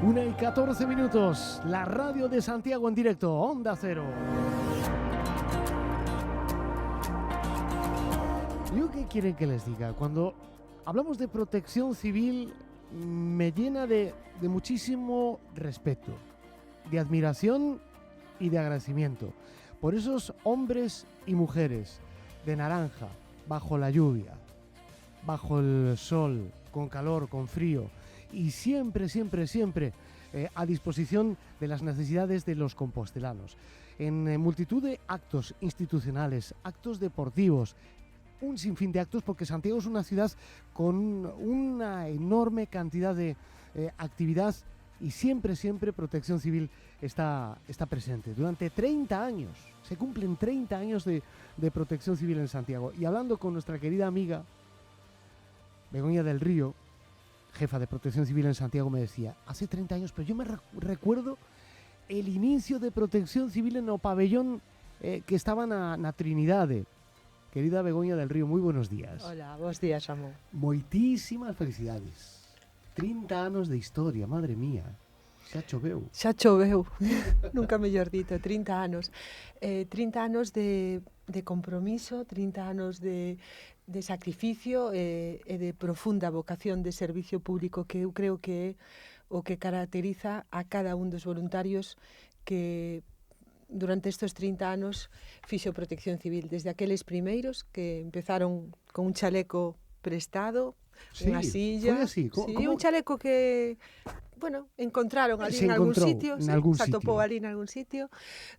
1:14, la radio de Santiago en directo, Onda Cero. ¿Yo qué quieren que les diga? Cuando hablamos de protección civil me llena de muchísimo respeto, de admiración y de agradecimiento por esos hombres y mujeres de naranja, bajo la lluvia, bajo el sol, con calor, con frío, y siempre a disposición de las necesidades de los compostelanos. En multitud de actos institucionales, actos deportivos, un sinfín de actos, porque Santiago es una ciudad con una enorme cantidad de actividad, y siempre Protección Civil está presente. Durante 30 años, se cumplen 30 años de Protección Civil en Santiago. Y hablando con nuestra querida amiga Begoña del Río, jefa de Protección Civil en Santiago, me decía, hace 30 años, pero yo me recuerdo el inicio de Protección Civil en o pabellón que estaba na Trinidade. Querida Begoña del Río, moi buenos días. Hola, bons días, Ramón. Moitísimas felicidades. 30 anos de historia, madre mía. Xa choveu. Xa choveu, nunca mellor dito, 30 anos. 30 anos de compromiso, 30 anos de sacrificio e de profunda vocación de servicio público, que eu creo que é o que caracteriza a cada un dos voluntarios que durante estes 30 anos fixo Protección Civil, desde aqueles primeiros que empezaron con un chaleco prestado, unha silla, foi así. Un chaleco que, bueno, encontraron ali en algún sitio, se atopou ali en algún sitio,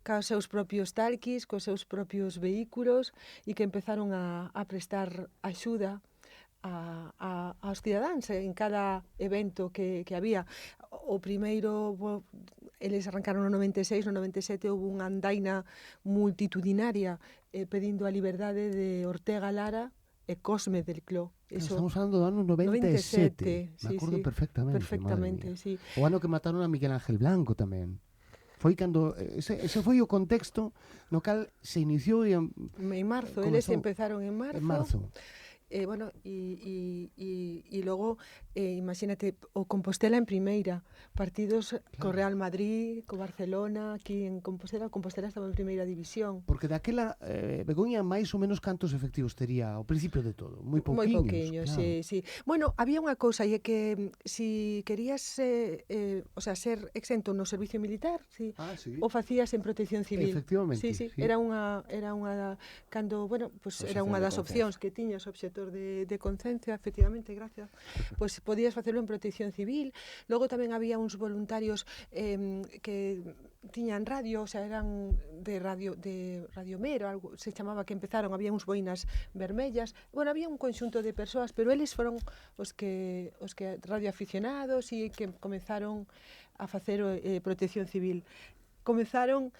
cos seus propios talquis, cos seus propios vehículos, e que empezaron a prestar axuda aos cidadáns en cada evento que había. O primeiro, eles arrancaron no 96, no 97 houve unha andaina multitudinaria pedindo a liberdade de Ortega Lara e Cosme del Cló. Estamos falando do ano 97. Me acordo perfectamente, sí. O ano que mataron a Miguel Ángel Blanco tamén. Foi cando ese foi o contexto no cal se iniciou en marzo, eles empezaron en marzo. En marzo. Bueno, e logo, imagínate, o Compostela en primeira, partidos co Real Madrid, co Barcelona, aquí en Compostela. Compostela estaba en primeira división. Porque daquela, Begoña, máis ou menos cantos efectivos tería ao principio de todo? Moi pouquiños, claro. Sí. Bueno, había unha cousa, e é que si querías ser exento no servicio militar, o facías en Protección Civil. Efectivamente. Sí. Era unha cando, bueno, pues era unha das opcións que tiñas, obxector de concencia, efectivamente, gracias. Pois podías facelo en Protección Civil. Logo tamén había uns voluntarios que tiñan radio, eran de Radiomero, algo se chamaba, que empezaron, había uns boinas vermellas. Bueno, había un conxunto de persoas, pero eles foron os que radioaficionados e que comenzaron a facer Protección Civil. Comenzaron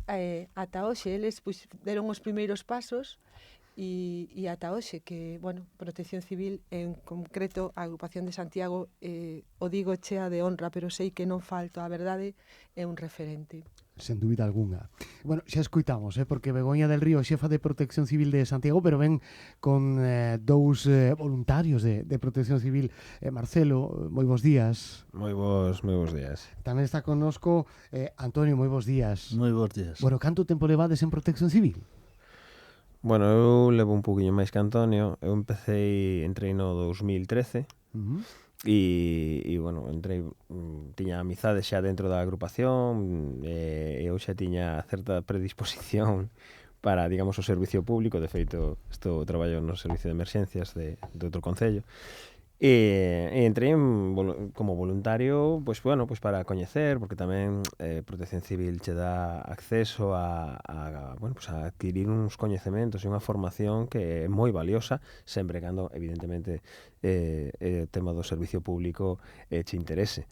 ata hoxe, eles deron os primeiros pasos e ata hoxe, que, bueno, Protección Civil, en concreto a Agrupación de Santiago, o digo chea de honra, pero sei que non falto, a verdade, é un referente. Sen dúbida algunha. Bueno, xa escoitamos, porque Begoña del Río, xefa de Protección Civil de Santiago, pero ven con dous voluntarios de Protección Civil. Marcelo, moi bons días. Moi bons días. Tamén está connosco Antonio, moi bons días. Moi bons días. Bueno, canto tempo levades en Protección Civil? Bueno, eu levo un poquinho máis que Antonio. Eu entrei no 2013. E bueno, tiña amizades xa dentro da agrupación, e eu xa tiña certa predisposición para, digamos, o servicio público. De feito, traballo no servicio de emerxencias de outro concello. E entrei como voluntario, pois para coñecer, porque tamén Protección Civil che dá acceso a adquirir uns coñecementos e unha formación que é moi valiosa, sempre cando, evidentemente, o tema do servicio público che interese.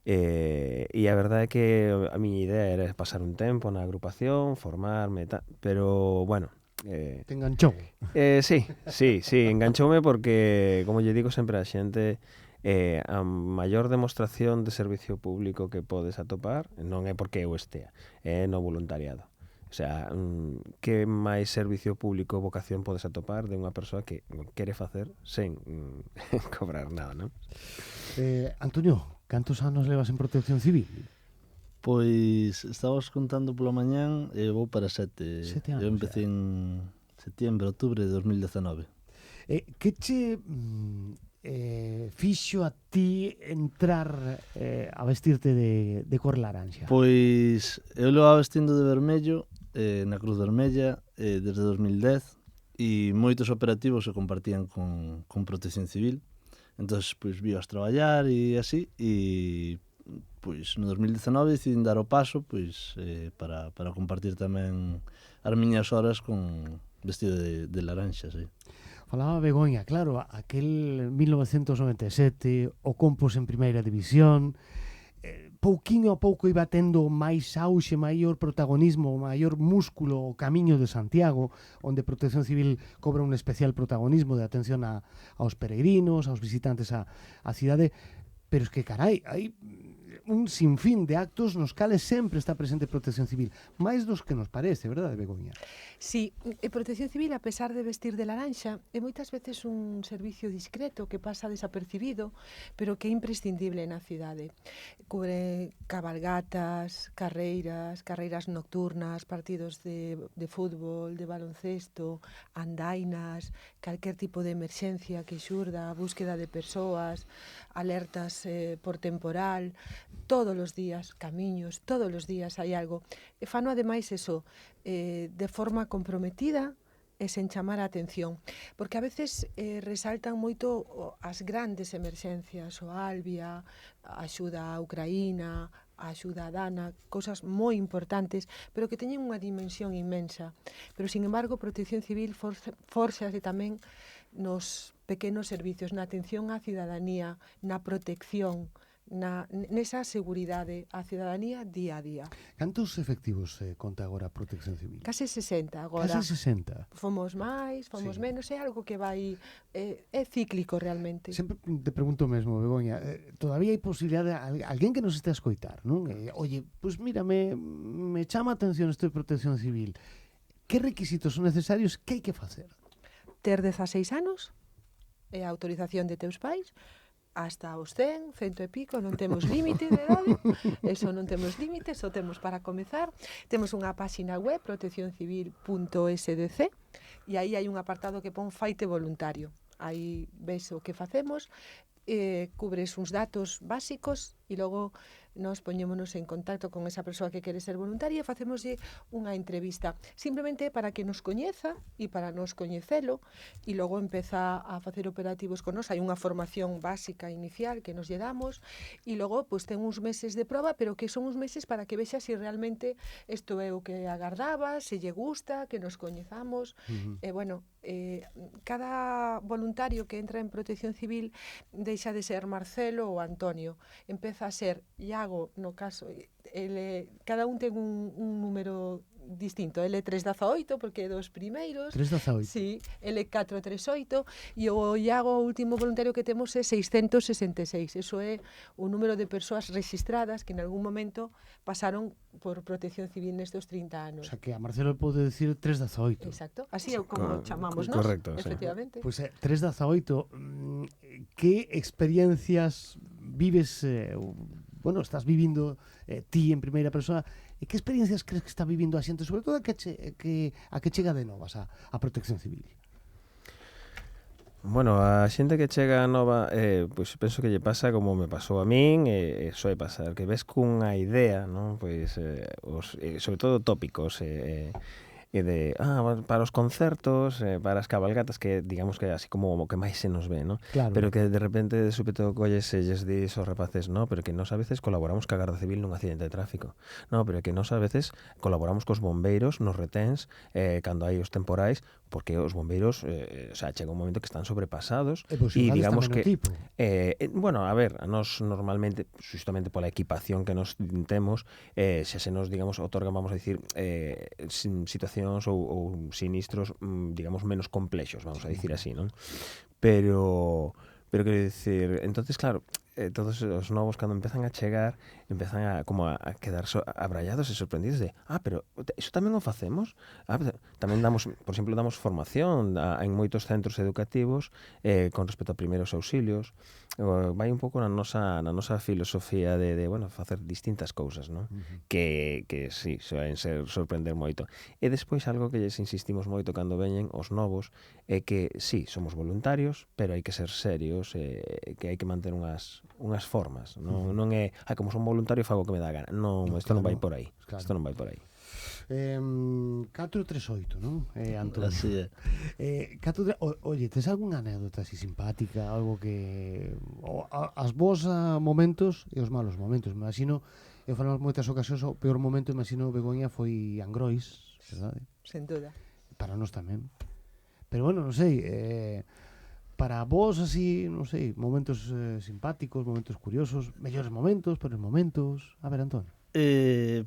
E a verdade é que a miña idea era pasar un tempo na agrupación, formarme, pero, bueno, te enganchou. Sí, enganchoume porque, como lle digo sempre a xente, a maior demostración de servicio público que podes atopar non é porque eu estea, é no voluntariado. O sea, que máis servicio público ou vocación podes atopar de unha persoa que quere facer sen cobrar nada, non? Antonio, cantos anos levas en Protección Civil? Pois, estabas contando pola mañán e vou para 7. 7 anos Eu empecé en setembro, outubro de 2019. Que che fixo a ti entrar a vestirte de cor laranxa? Pois, eu levaba vestindo de vermello na Cruz Vermella desde 2010 e moitos operativos se compartían con Protección Civil. Entón, pois, vías traballar e así, e pois no 2019 decidín dar o paso pois para compartir tamén as miñas horas con vestido de laranxa, sí. Falaba Begoña, claro, aquel 1997, o Compos en primeira división, pouquiño a pouco iba tendo máis auxe, maior protagonismo, maior músculo o Camiño de Santiago, onde Protección Civil cobra un especial protagonismo de atención aos peregrinos, aos visitantes á cidade, pero es que, carai, hai un sinfín de actos nos cales sempre está presente Protección Civil, máis dos que nos parece, verdade, Begoña? Sí, Protección Civil, a pesar de vestir de laranxa, é moitas veces un servicio discreto que pasa desapercibido, pero que é imprescindible na cidade. Cubre cabalgatas, carreiras nocturnas, partidos de fútbol, de baloncesto, andainas, calquer tipo de emerxencia que xurda, búsqueda de persoas, alertas por temporal, todos os días, camiños, todos os días hai algo. E fano ademais eso, de forma comprometida e sen chamar a atención, porque a veces resaltan moito as grandes emerxencias, o Albia, a axuda a Ucraína, a axuda a Dana, cousas moi importantes, pero que teñen unha dimensión inmensa. Pero, sin embargo, Protección Civil fórxase tamén nos pequenos servicios, na atención á cidadanía, na protección, nesa seguridade á cidadanía día a día. Cantos efectivos conta agora a Protección Civil? Case 60 agora. Case 60. Fomos máis, fomos menos, é algo que vai é cíclico realmente. Sempre te pregunto mesmo, Begoña, todavía hai posibilidade alguén que nos este a escoitar, non? Oye, pois mira, me chama a atención isto de Protección Civil. Que requisitos son necesarios? Que hai que facer? Ter 16 anos, e a autorización de teus pais, hasta os 100 e pico, non temos límite de idade, eso non temos límite, só temos para comezar. Temos unha páxina web, proteccioncivil.sdc, e aí hai un apartado que pon faite voluntario. Aí ves o que facemos, cubres uns datos básicos e logo nos poñémonos en contacto con esa persoa que quere ser voluntaria e facémoslle unha entrevista, simplemente para que nos coñeza e para nos coñecelo, e logo empeza a facer operativos con nos. Hai unha formación básica inicial que nos lle damos e logo pues, ten uns meses de proba, pero que son uns meses para que vexa se realmente isto é o que agardaba, se lle gusta, que nos coñezamos. Cada voluntario que entra en Protección Civil deixa de ser Marcelo ou Antonio, empeza a ser Iago, no caso, cada un ten un número distinto, ele 318 porque é dos primeiros, 318. sí, ele 438 e o Iago, o último voluntario que temos é 666, eso é o número de persoas registradas que en algún momento pasaron por Protección Civil nestes 30 anos. O sea que a Marcelo pode decir 318. Exacto, así é como chamamos nós, correcto, efectivamente. Pois 318, que experiencias vives, estás vivindo ti en primeira persoa, e que experiencias crees que está vivindo a xente, sobre todo a que chega de novas a Protección Civil? Bueno, a xente que chega nova, pois penso que lle pasa como me pasou a min, soe pasar, que ves cunha idea, non? Pois, sobre todo tópicos, e de, para os concertos, para as cabalgatas, que digamos que así como o que máis se nos ve, ¿no? Claro. Pero que de repente de súpeto colles e lles dis aos rapaces, no, pero que nós a veces colaboramos ca Garda Civil nun accidente de tráfico. No, pero que nós a veces colaboramos cos bombeiros nos reténs cando hai os temporais, porque os bombeiros, chega un momento que están sobrepasados E digamos que tipo. A ver, a nós normalmente, justamente pola equipación que nos temos, xa se nos, digamos, otorgan, vamos a dicir, situacións ou sinistros, digamos, menos complexos, vamos a dicir así, non? Pero quero dicir, entonces, claro, todos os novos cando empezan a chegar empezan a como a quedar abrallados e sorprendidos de, pero iso tamén o facemos? Tamén damos, por exemplo, damos formación en moitos centros educativos con respecto a primeiros auxilios. Vai un pouco na nosa filosofía de bueno, facer distintas cousas, non? Que sí, soen ser sorprender moito. E despois algo que lles insistimos moito cando veñen os novos é que sí, somos voluntarios, pero hai que ser serios, que hai que manter unhas formas, non é, como son voluntario fago o que me dá a gana. Non, isto non vai por aí. Isto non vai por aí. 438, non? Antonio. Así é. Oye, tes algunha anécdota así simpática, algo que as bons momentos e os malos momentos, me imagino, eu falo moitas ocasións, o peor momento, imagino, Begoña, foi Angrois, verdade? Sen duda. Para nós tamén. Pero bueno, non sei, para vos así, non sei, momentos simpáticos, momentos curiosos, mellores momentos, peores momentos. A ver, Antonio.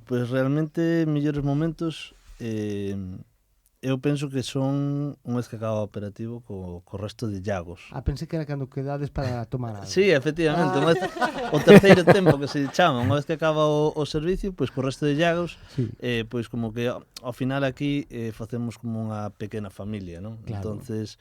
Pois realmente mellores momentos eu penso que son unha vez que acaba o operativo co resto de llagos. Pensei que era cando quedades para tomar algo. Sí, efectivamente, unha vez, o terceiro tempo que se chama, unha vez que acaba o servicio, pois co resto de llagos, sí. Pois como que ao final aquí facemos como unha pequena familia, non? Claro. Entonces,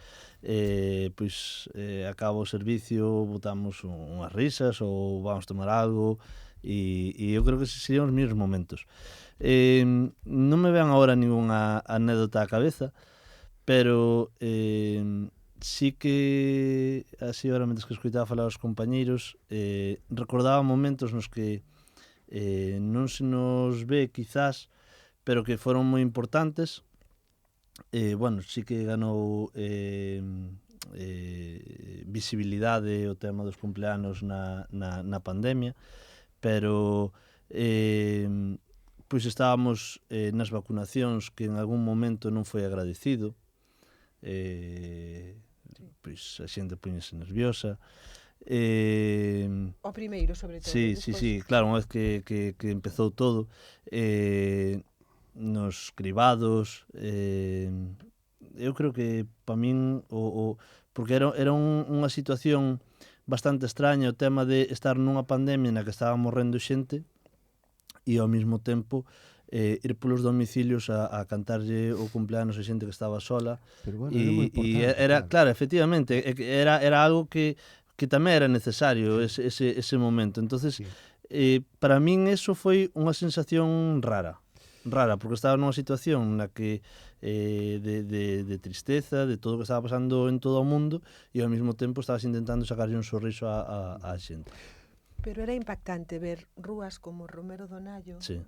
pois acaba o servicio, botamos unhas risas ou vamos tomar algo, e eu creo que eses serían os mellores momentos. Non me vean agora ninguna anécdota á cabeza, pero sí que así ahora mentres que escoitaba falar aos compañeiros recordaba momentos nos que non se nos ve quizás, pero que foron moi importantes. Bueno, sí que ganou visibilidade o tema dos cumpleanos na pandemia, pero pois estábamos nas vacunacións que en algún momento non foi agradecido, pois a xente puñese nerviosa. O primeiro, sobre todo. Sí, claro, unha vez que empezou todo, nos cribados, eu creo que para min porque era unha situación bastante extraña o tema de estar nunha pandemia na que estaba morrendo xente e ao mesmo tempo ir polos domicilios a cantarlle o cumpleanos a xente que estaba sola. Pero bueno, era moi importante. Era, claro, efectivamente, era algo que tamén era necesario ese momento. Entonces, para min eso foi unha sensación rara, porque estaba nunha situación na que de tristeza, de todo o que estaba pasando en todo o mundo, e ao mesmo tempo estabas intentando sacarlle un sorriso á xente. Pero era impactante ver rúas como Romero Donallo, sí,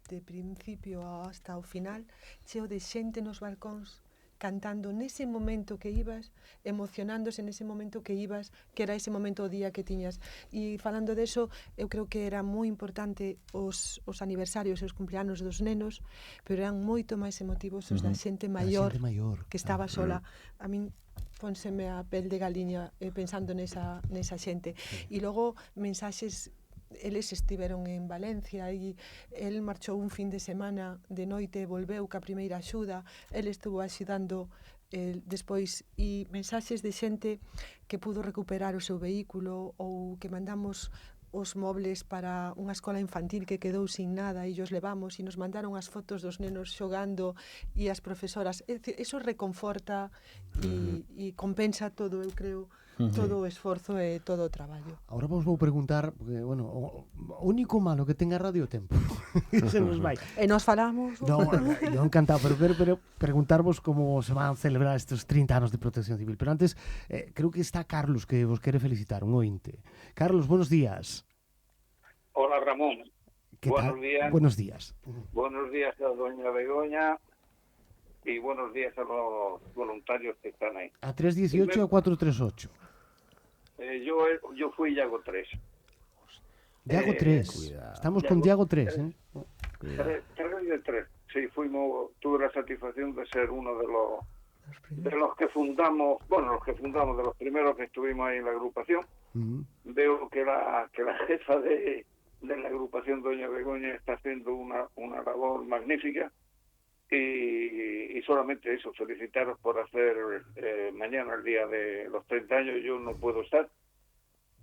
de principio hasta o final, cheo de xente nos balcóns, cantando nese momento que ibas, emocionándose nese momento que ibas, que era ese momento o día que tiñas. E falando deso, eu creo que era moi importante os aniversarios e os cumpleanos dos nenos, pero eran moito máis emotivos os da xente maior, que estaba sola. A min pónseme a pel de galiña pensando nesa xente. E logo mensaxes, eles estiveron en Valencia e el marchou un fin de semana de noite e volveu ca primeira axuda, el estuvo axudando despois, e mensaxes de xente que pudo recuperar o seu vehículo ou que mandamos os mobles para unha escola infantil que quedou sin nada e os levamos e nos mandaron as fotos dos nenos xogando e as profesoras. Eso reconforta e compensa todo, eu creo, todo o esforzo e todo o traballo. Ahora vos vou preguntar, porque, bueno, o único malo que tenga radio tempo. Se nos vai. E nos falamos. No, yo encantado, pero preguntarvos como se van a celebrar estes 30 anos de Protección Civil. Pero antes, creo que está Carlos, que vos quere felicitar, un ointe. Carlos, buenos días. Hola, Ramón. Buenos días. Buenos días a doña Begoña y buenos días a los voluntarios que están ahí. A 318 o a 438. Yo fui Iago 3. Diago 3. Estamos con Diago 3, ¿eh? 3 de 3. Sí, tuve la satisfacción de ser uno de los que fundamos, de los primeros que estuvimos ahí en la agrupación. Veo que la jefa de la agrupación, doña Begoña, está haciendo una labor magnífica. Y solamente eso, felicitaros por hacer mañana el día de los 30 años. Yo no puedo estar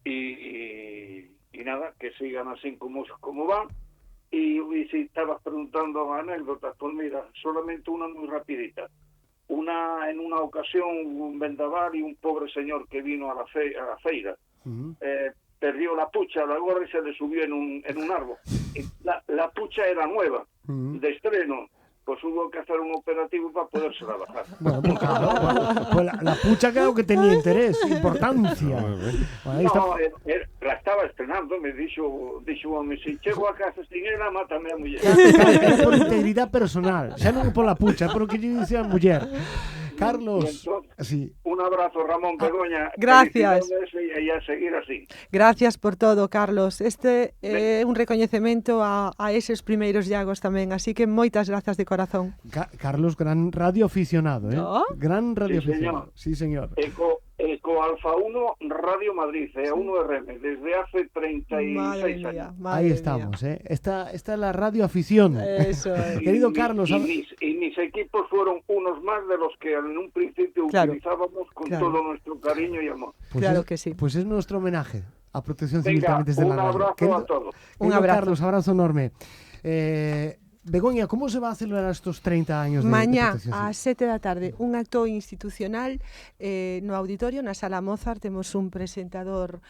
y nada, que sigan así como van. Y si estabas preguntando anécdotas, pues mira, solamente una muy rapidita. En una ocasión, un vendaval y un pobre señor que vino a la feira, perdió la pucha, la gorra, y se le subió en un árbol. Y la pucha era nueva, de estreno. Pues hubo que hacer un operativo para podérsela bajar. Bueno, pues claro, pues la pucha claro que tenía interés, importancia. No, la estaba estrenando, me dixo, si chego a casa sin ela, mátame a muller. É por integridade personal, xa non é pola pucha, é por o que lle dice a muller. Carlos, Entonces, sí. Un abrazo, Ramón Begoña. Gracias. E a seguir así. Gracias por todo, Carlos. Este é un recoñecemento a eses primeiros llagos tamén, así que moitas grazas de corazón. Carlos, gran radioaficionado, ¿No? Gran radioaficionado. Sí, señor. Eco Alfa 1 Radio Madrid, a 1RM, desde hace 36 años. Ahí estamos, ¿eh? Esta es la radioafición. Eso es. Querido Carlos. Y mis equipos fueron unos más de los que en un principio utilizábamos con todo nuestro cariño y amor. Pues claro que sí. Pues es nuestro homenaje a Protección Civil también desde la radio. Un abrazo a todos. Un abrazo. Carlos, abrazo enorme. Begoña, ¿cómo se va a celebrar estos 30 años de Mañá, Protección Civil? ás 7 da tarde, un acto institucional no auditorio, na Sala Mozart. Temos un presentador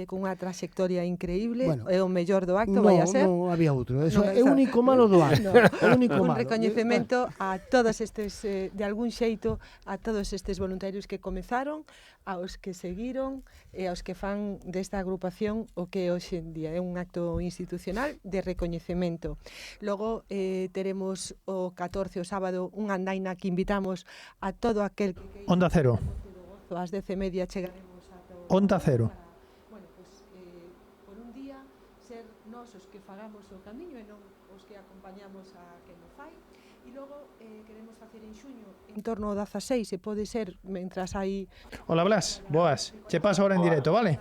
con unha traxectoria increíble, Bueno, é o mellor do acto, vai a ser. Non había outro, eso Non, é o único malo do acto. Un recoñecemento a todos estes, de algún xeito, a todos estes voluntarios que comezaron, aos que seguiron e aos que fan desta agrupación o que hoxe en día é un acto institucional de recoñecemento. Logo teremos o 14, o sábado, unha andaina que invitamos a todo aquel que Onda Cero. ás 10:30 chegaremos a Onda Cero. Bueno, pues, por un día ser nós os que fagamos o camiño e non os que acompañamos a quen o fai. E logo queremos facer en xuño en torno ao 16, se pode ser, mentras hai... Hola Blas, boas. Che paso ahora en directo, vale?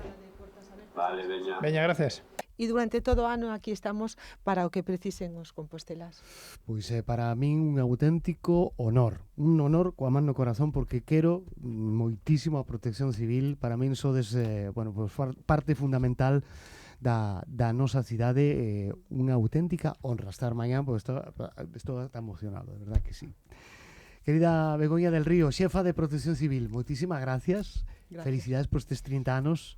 Vale, veña. Veña, gracias. E durante todo o ano aquí estamos para o que precisen os compostelas. Pois para min un auténtico honor. Un honor coa man no corazón porque quero moitísimo a Protección Civil. Para min sodes, pues, parte fundamental da nosa cidade, unha auténtica honra estar mañá, pois estou tan emocionado, de verdad que sí. Querida Begoña del Río, xefa de Protección Civil, moitísimas gracias. Felicidades por estes 30 anos,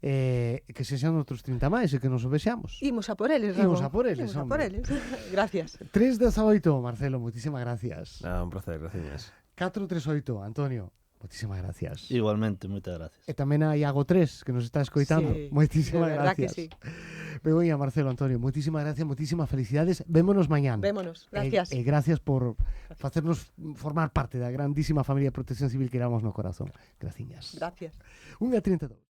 que se sean outros 30 máis e que nos o vexamos. Imos a por eles, Ramón. Imos a por eles, Imos a por eles. Gracias. 318, Marcelo, moitísimas gracias. Un placer, gracias. 438, Antonio, moitísimas gracias. Igualmente, moitas gracias. E tamén a Iago 3, que nos está escoitando. Sí, moitísimas de verdad gracias. que sí. Begoña, Marcelo, Antonio, moitísimas gracias, moitísimas felicidades. Vémonos mañán. Vémonos, gracias. E gracias por facernos formar parte da grandísima familia de Protección Civil que éramos no corazón. Graciñas. Gracias. 1:32.